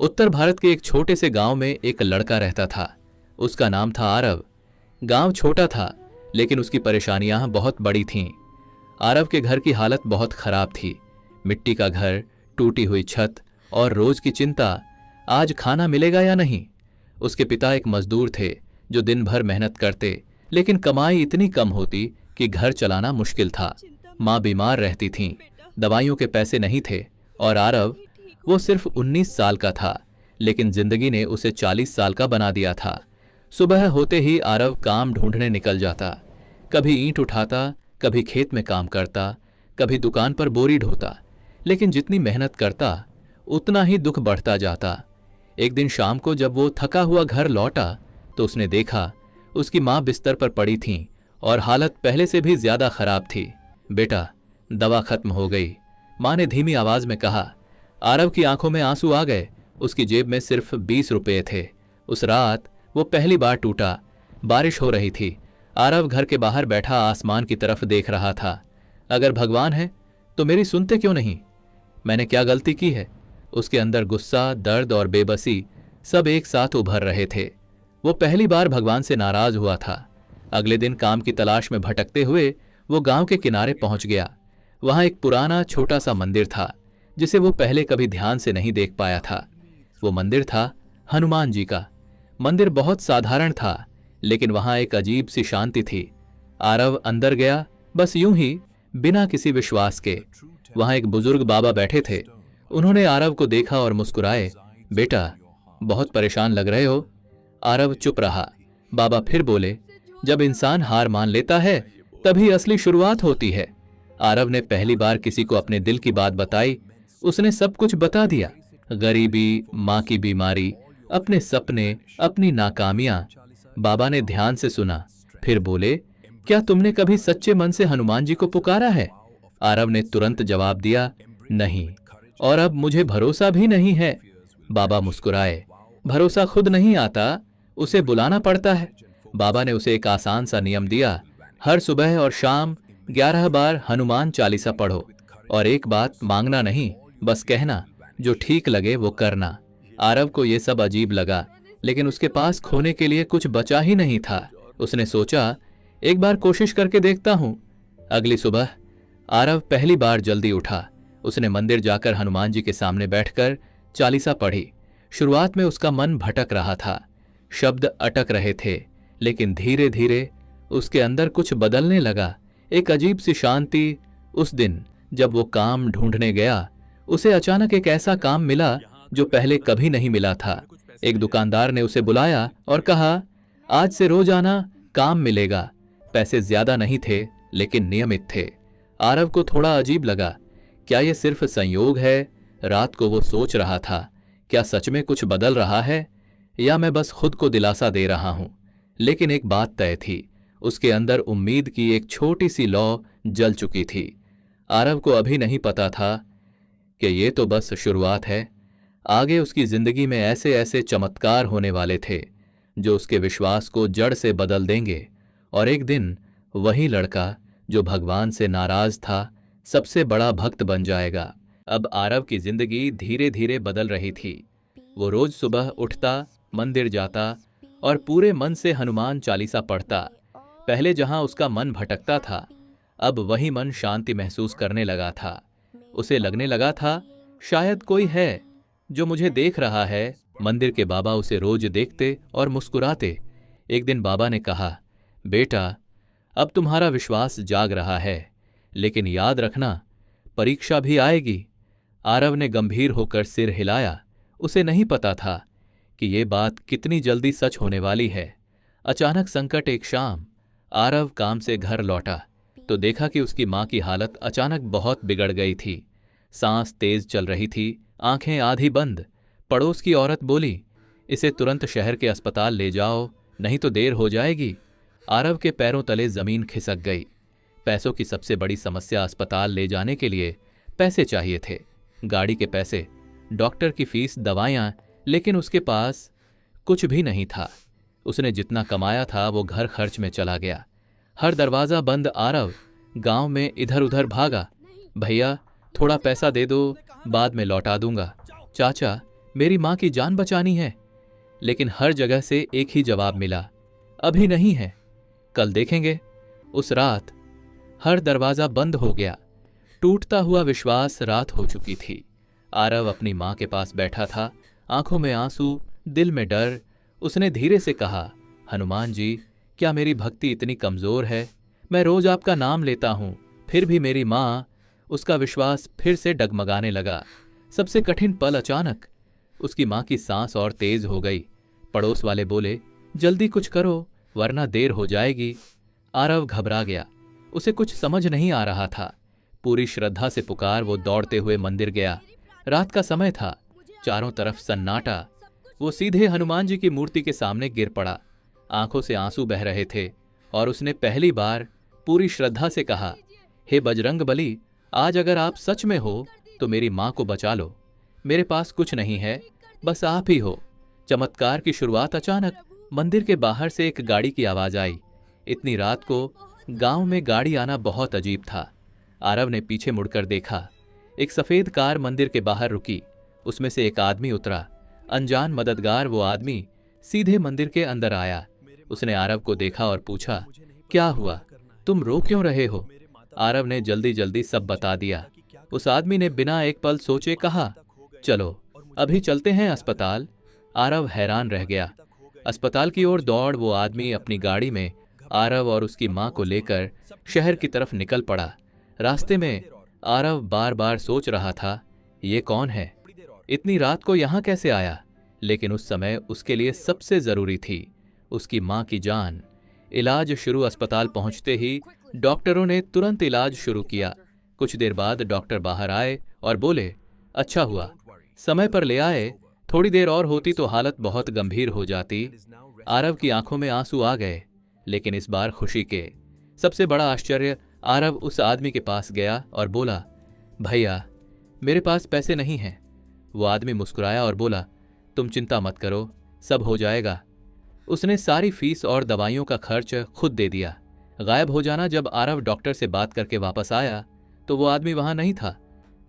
उत्तर भारत के एक छोटे से गांव में एक लड़का रहता था। उसका नाम था आरव। गांव छोटा था, लेकिन उसकी परेशानियां बहुत बड़ी थीं। आरव के घर की हालत बहुत खराब थी। मिट्टी का घर, टूटी हुई छत और रोज की चिंता, आज खाना मिलेगा या नहीं। उसके पिता एक मजदूर थे जो दिन भर मेहनत करते, लेकिन कमाई इतनी कम होती कि घर चलाना मुश्किल था। माँ बीमार रहती थीं, दवाइयों के पैसे नहीं थे और आरव, वो सिर्फ 19 साल का था, लेकिन जिंदगी ने उसे 40 साल का बना दिया था। सुबह होते ही आरव काम ढूंढने निकल जाता। कभी ईंट उठाता, कभी खेत में काम करता, कभी दुकान पर बोरी ढोता, लेकिन जितनी मेहनत करता उतना ही दुख बढ़ता जाता। एक दिन शाम को जब वो थका हुआ घर लौटा तो उसने देखा उसकी माँ बिस्तर पर पड़ी थीं और हालत पहले से भी ज्यादा खराब थी। बेटा, दवा खत्म हो गई, माँ ने धीमी आवाज में कहा। आरव की आंखों में आंसू आ गए। उसकी जेब में सिर्फ 20 रुपये थे। उस रात वो पहली बार टूटा। बारिश हो रही थी। आरव घर के बाहर बैठा आसमान की तरफ देख रहा था। अगर भगवान है तो मेरी सुनते क्यों नहीं? मैंने क्या गलती की है? उसके अंदर गुस्सा, दर्द और बेबसी सब एक साथ उभर रहे थे। वो पहली बार भगवान से नाराज हुआ था। अगले दिन काम की तलाश में भटकते हुए वो गांव के किनारे पहुंच गया। वहां एक पुराना छोटा सा मंदिर था जिसे वो पहले कभी ध्यान से नहीं देख पाया था। वो मंदिर था हनुमान जी का। मंदिर बहुत साधारण था, लेकिन वहां एक अजीब सी शांति थी। आरव अंदर गया, बस यूं ही, बिना किसी विश्वास के। वहां एक बुजुर्ग बाबा बैठे थे। उन्होंने आरव को देखा और मुस्कुराए। बेटा, बहुत परेशान लग रहे हो। आरव चुप रहा। बाबा फिर बोले, जब इंसान हार मान लेता है तभी असली शुरुआत होती है। आरव ने पहली बार किसी को अपने दिल की बात बताई। उसने सब कुछ बता दिया। गरीबी, माँ की बीमारी, अपने सपने, अपनी नाकामियां। बाबा ने ध्यान से सुना, फिर बोले, क्या तुमने कभी सच्चे मन से हनुमान जी को पुकारा है? आरव ने तुरंत जवाब दिया, नहीं, और अब मुझे भरोसा भी नहीं है। बाबा मुस्कुराए। भरोसा खुद नहीं आता, उसे बुलाना पड़ता है। बाबा ने उसे एक आसान सा नियम दिया, हर सुबह और शाम 11 बार हनुमान चालीसा पढ़ो और एक बात मांगना नहीं, बस कहना, जो ठीक लगे वो करना। आरव को ये सब अजीब लगा, लेकिन उसके पास खोने के लिए कुछ बचा ही नहीं था। उसने सोचा, एक बार कोशिश करके देखता हूं। अगली सुबह आरव पहली बार जल्दी उठा। उसने मंदिर जाकर हनुमान जी के सामने बैठकर चालीसा पढ़ी। शुरुआत में उसका मन भटक रहा था, शब्द अटक रहे थे, लेकिन धीरे धीरे उसके अंदर कुछ बदलने लगा। एक अजीब सी शांति। उस दिन जब वो काम ढूंढने गया, उसे अचानक एक ऐसा काम मिला जो पहले कभी नहीं मिला था। एक दुकानदार ने उसे बुलाया और कहा, आज से रोज आना, काम मिलेगा। पैसे ज्यादा नहीं थे, लेकिन नियमित थे। आरव को थोड़ा अजीब लगा। क्या ये सिर्फ संयोग है? रात को वो सोच रहा था, क्या सच में कुछ बदल रहा है या मैं बस खुद को दिलासा दे रहा हूं? लेकिन एक बात तय थी, उसके अंदर उम्मीद की एक छोटी सी लौ जल चुकी थी। आरव को अभी नहीं पता था कि ये तो बस शुरुआत है। आगे उसकी जिंदगी में ऐसे ऐसे चमत्कार होने वाले थे जो उसके विश्वास को जड़ से बदल देंगे। और एक दिन वही लड़का जो भगवान से नाराज था, सबसे बड़ा भक्त बन जाएगा। अब आरव की जिंदगी धीरे धीरे बदल रही थी। वो रोज सुबह उठता, मंदिर जाता और पूरे मन से हनुमान चालीसा पढ़ता। पहले जहां उसका मन भटकता था, अब वही मन शांति महसूस करने लगा था। उसे लगने लगा था, शायद कोई है जो मुझे देख रहा है। मंदिर के बाबा उसे रोज देखते और मुस्कुराते। एक दिन बाबा ने कहा, बेटा, अब तुम्हारा विश्वास जाग रहा है, लेकिन याद रखना, परीक्षा भी आएगी। आरव ने गंभीर होकर सिर हिलाया। उसे नहीं पता था कि ये बात कितनी जल्दी सच होने वाली है। अचानक संकट। एक शाम आरव काम से घर लौटा तो देखा कि उसकी माँ की हालत अचानक बहुत बिगड़ गई थी। सांस तेज चल रही थी, आंखें आधी बंद। पड़ोस की औरत बोली, इसे तुरंत शहर के अस्पताल ले जाओ, नहीं तो देर हो जाएगी। आरव के पैरों तले जमीन खिसक गई। पैसों की सबसे बड़ी समस्या अस्पताल ले जाने के लिए पैसे चाहिए थे। गाड़ी के पैसे, डॉक्टर की फीस, दवाइयाँ, लेकिन उसके पास कुछ भी नहीं था। उसने जितना कमाया था वो घर खर्च में चला गया। हर दरवाज़ा बंद। आरव गांव में इधर उधर भागा। भैया, थोड़ा पैसा दे दो, बाद में लौटा दूंगा। चाचा, मेरी माँ की जान बचानी है। लेकिन हर जगह से एक ही जवाब मिला, अभी नहीं है, कल देखेंगे। उस रात हर दरवाजा बंद हो गया। टूटता हुआ विश्वास रात हो चुकी थी। आरव अपनी माँ के पास बैठा था, आंखों में आंसू, दिल में डर। उसने धीरे से कहा, हनुमान जी, क्या मेरी भक्ति इतनी कमजोर है? मैं रोज आपका नाम लेता हूं, फिर भी मेरी माँ। उसका विश्वास फिर से डगमगाने लगा। सबसे कठिन पल अचानक उसकी माँ की सांस और तेज हो गई। पड़ोस वाले बोले, जल्दी कुछ करो वरना देर हो जाएगी। आरव घबरा गया, उसे कुछ समझ नहीं आ रहा था। पूरी श्रद्धा से पुकार वो दौड़ते हुए मंदिर गया। रात का समय था, चारों तरफ सन्नाटा। वो सीधे हनुमान जी की मूर्ति के सामने गिर पड़ा। आंखों से आंसू बह रहे थे और उसने पहली बार पूरी श्रद्धा से कहा, हे बजरंग बली, आज अगर आप सच में हो तो मेरी माँ को बचा लो। मेरे पास कुछ नहीं है, बस आप ही हो। चमत्कार की शुरुआत अचानक मंदिर के बाहर से एक गाड़ी की आवाज आई। इतनी रात को गांव में गाड़ी आना बहुत अजीब था। आरव ने पीछे मुड़कर देखा। एक सफेद कार मंदिर के बाहर रुकी। उसमें से एक आदमी उतरा। अनजान मददगार वो आदमी सीधे मंदिर के अंदर आया। उसने आरव को देखा और पूछा, क्या हुआ, तुम रो क्यों रहे हो? आरव ने जल्दी जल्दी सब बता दिया। उस आदमी ने बिना एक पल सोचे कहा, चलो अभी चलते हैं अस्पताल। आरव हैरान रह गया। अस्पताल की ओर दौड़ वो आदमी अपनी गाड़ी में आरव और उसकी मां को लेकर शहर की तरफ निकल पड़ा। रास्ते में आरव बार बार सोच रहा था, ये कौन है, इतनी रात को यहां कैसे आया? लेकिन उस समय उसके लिए सबसे जरूरी थी उसकी मां की जान। इलाज शुरू। अस्पताल पहुंचते ही डॉक्टरों ने तुरंत इलाज शुरू किया। कुछ देर बाद डॉक्टर बाहर आए और बोले, अच्छा हुआ समय पर ले आए, थोड़ी देर और होती तो हालत बहुत गंभीर हो जाती। आरव की आंखों में आंसू आ गए, लेकिन इस बार खुशी के। सबसे बड़ा आश्चर्य, आरव उस आदमी के पास गया और बोला, भैया मेरे पास पैसे नहीं हैं। वो आदमी मुस्कुराया और बोला, तुम चिंता मत करो, सब हो जाएगा। उसने सारी फीस और दवाइयों का खर्च खुद दे दिया। गायब हो जाना। जब आरव डॉक्टर से बात करके वापस आया तो वो आदमी वहां नहीं था।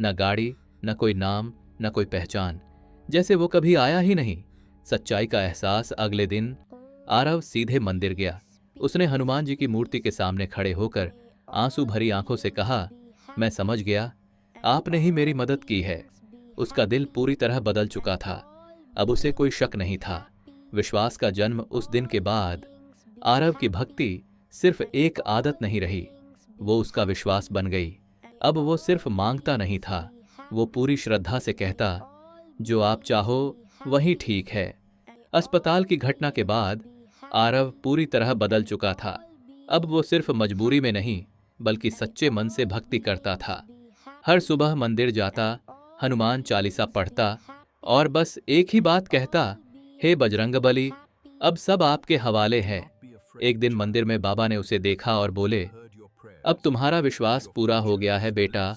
न गाड़ी, न कोई नाम, न कोई पहचान, जैसे वो कभी आया ही नहीं। सच्चाई का एहसास। अगले दिन आरव सीधे मंदिर गया। उसने हनुमान जी की मूर्ति के सामने खड़े होकर आंसू भरी आंखों से कहा, मैं समझ गया, आपने ही मेरी मदद की है। उसका दिल पूरी तरह बदल चुका था। अब उसे कोई शक नहीं था। विश्वास का जन्म। उस दिन के बाद आरव की भक्ति सिर्फ एक आदत नहीं रही, वो उसका विश्वास बन गई। अब वो सिर्फ मांगता नहीं था, वो पूरी श्रद्धा से कहता, जो आप चाहो वही ठीक है। अस्पताल की घटना के बाद आरव पूरी तरह बदल चुका था। अब वो सिर्फ मजबूरी में नहीं, बल्कि सच्चे मन से भक्ति करता था। हर सुबह मंदिर जाता, हनुमान चालीसा पढ़ता और बस एक ही बात कहता, हे बजरंग बली, अब सब आपके हवाले है। एक दिन मंदिर में बाबा ने उसे देखा और बोले, अब तुम्हारा विश्वास पूरा हो गया है बेटा,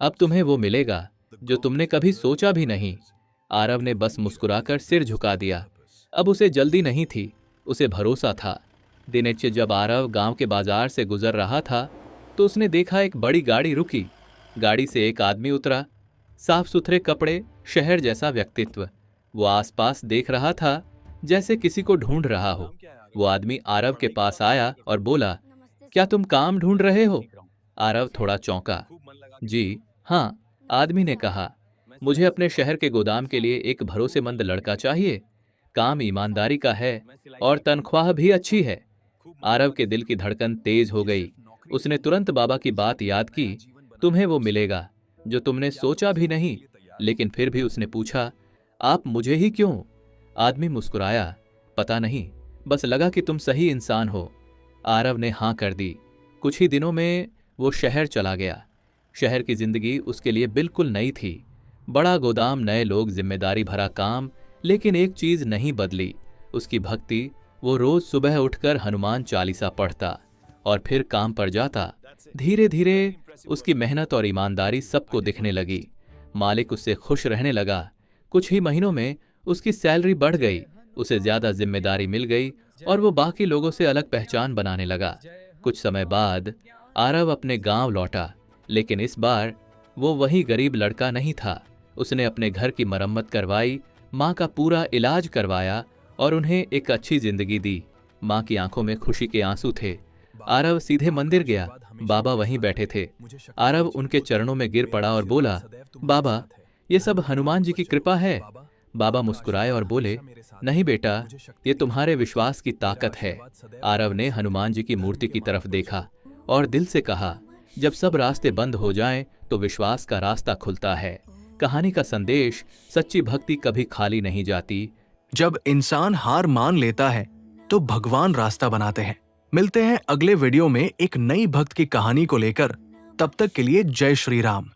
अब तुम्हें वो मिलेगा जो तुमने कभी सोचा भी नहीं। आरव ने बस मुस्कुराकर सिर झुका दिया। अब उसे जल्दी नहीं थी, उसे भरोसा था। दिनेच्य जब आरव गांव के बाजार से गुजर रहा था तो उसने देखा एक बड़ी गाड़ी रुकी। गाड़ी से एक आदमी उतरा, साफ सुथरे कपड़े, शहर जैसा व्यक्तित्व। वो आसपास देख रहा था जैसे किसी को ढूंढ रहा हो। वो आदमी आरव के पास आया और बोला, क्या तुम काम ढूंढ रहे हो? आरव थोड़ा चौंका। जी हाँ, आदमी ने कहा, मुझे अपने शहर के गोदाम के लिए एक भरोसेमंद लड़का चाहिए। काम ईमानदारी का है और तनख्वाह भी अच्छी है। आरव के दिल की धड़कन तेज हो गई। उसने तुरंत बाबा की बात याद की, तुम्हें वो मिलेगा जो तुमने सोचा भी नहीं। लेकिन फिर भी उसने पूछा, आप मुझे ही क्यों? आदमी मुस्कुराया, पता नहीं, बस लगा कि तुम सही इंसान हो। आरव ने हां कर दी। कुछ ही दिनों में वो शहर चला गया। शहर की जिंदगी उसके लिए बिल्कुल नई थी। बड़ा गोदाम, नए लोग, जिम्मेदारी भरा काम, लेकिन एक चीज नहीं बदली, उसकी भक्ति। वो रोज सुबह उठकर हनुमान चालीसा पढ़ता और फिर काम पर जाता। धीरे धीरे उसकी मेहनत और ईमानदारी सबको दिखने लगी। मालिक उससे खुश रहने लगा। कुछ ही महीनों में उसकी सैलरी बढ़ गई, उसे ज्यादा जिम्मेदारी मिल गई और वो बाकी लोगों से अलग पहचान बनाने लगा। कुछ समय बाद आरव अपने गांव लौटा, लेकिन इस बार वो वही गरीब लड़का नहीं था। उसने अपने घर की मरम्मत करवाई, माँ का पूरा इलाज करवाया और उन्हें एक अच्छी जिंदगी दी। माँ की आंखों में खुशी के आंसू थे। आरव सीधे मंदिर गया। बाबा वहीं बैठे थे। आरव उनके चरणों में गिर पड़ा और बोला, बाबा, ये सब हनुमान जी की कृपा है। बाबा मुस्कुराए और बोले, नहीं बेटा, ये तुम्हारे विश्वास की ताकत है। आरव ने हनुमान जी की मूर्ति की तरफ देखा और दिल से कहा, जब सब रास्ते बंद हो जाएं तो विश्वास का रास्ता खुलता है। कहानी का संदेश, सच्ची भक्ति कभी खाली नहीं जाती। जब इंसान हार मान लेता है तो भगवान रास्ता बनाते हैं। मिलते हैं अगले वीडियो में एक नई भक्त की कहानी को लेकर। तब तक के लिए जय श्री राम।